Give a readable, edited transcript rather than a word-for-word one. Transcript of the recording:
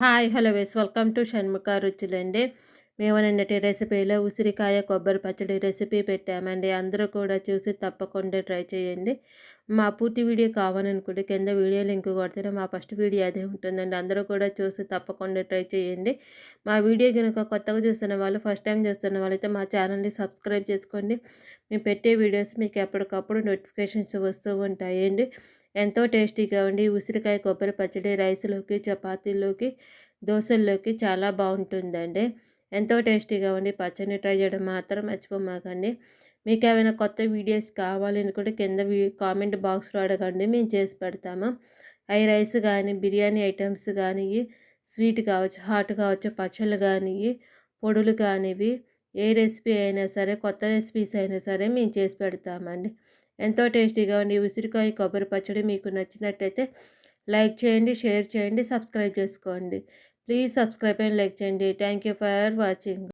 Hi! Hello వేస్ welcome to Shanmukha రుచులండి. మేము నిన్నటి రెసిపీలో ఉసిరికాయ కొబ్బరి పచ్చడి రెసిపీ పెట్టామండి. అందరూ కూడా చూసి తప్పకుండా ట్రై చేయండి. మా పూర్తి వీడియో కావాలనుకుంటే కింద వీడియో లింక్ కొడితే మా ఫస్ట్ వీడియో అదే ఉంటుందండి. అందరూ కూడా చూసి తప్పకుండా ట్రై చేయండి. మా వీడియో గనుక కొత్తగా చూస్తున్న వాళ్ళు, ఫస్ట్ టైం చూస్తున్న వాళ్ళైతే మా ఛానల్ని సబ్స్క్రైబ్ చేసుకోండి. మేము పెట్టే వీడియోస్ మీకు ఎప్పటికప్పుడు నోటిఫికేషన్స్ వస్తూ ఉంటాయండి. ఎంతో టేస్టీగా ఉండి ఉసిరికాయ కొబ్బరి పచ్చడి రైస్‌లోకి, చపాతీల్లోకి, దోసల్లోకి చాలా బావుంటుందండి. ఎంతో టేస్టీగా ఉండి పచ్చడిని ట్రై చేయడం మాత్రం మర్చిపోమాకండి. మీకేమైనా కొత్త వీడియోస్ కావాలనుకుంటే కింద కామెంట్ బాక్స్‌లో అడగండి. మేము చేసి పెడతాము. అయి రైస్ గానీ, బిర్యానీ ఐటెమ్స్ గానియ్యి, స్వీట్ కావచ్చు, హాట్ కావచ్చు, పచ్చళ్ళు గానియ్యి, పొడులు కానివి, ఏ రెసిపీ అయినా సరే, కొత్త రెసిపీస్ అయినా సరే మేము చేసి పెడతామండి. ఎంతో టేస్టీగా ఉండి ఉసిరికాయ కొబ్బరి పచ్చడి మీకు నచ్చినట్టయితే లైక్ చేయండి, షేర్ చేయండి, సబ్స్క్రైబ్ చేసుకోండి. ప్లీజ్ సబ్స్క్రైబ్ అండ్ లైక్ చేయండి. Thank you for watching.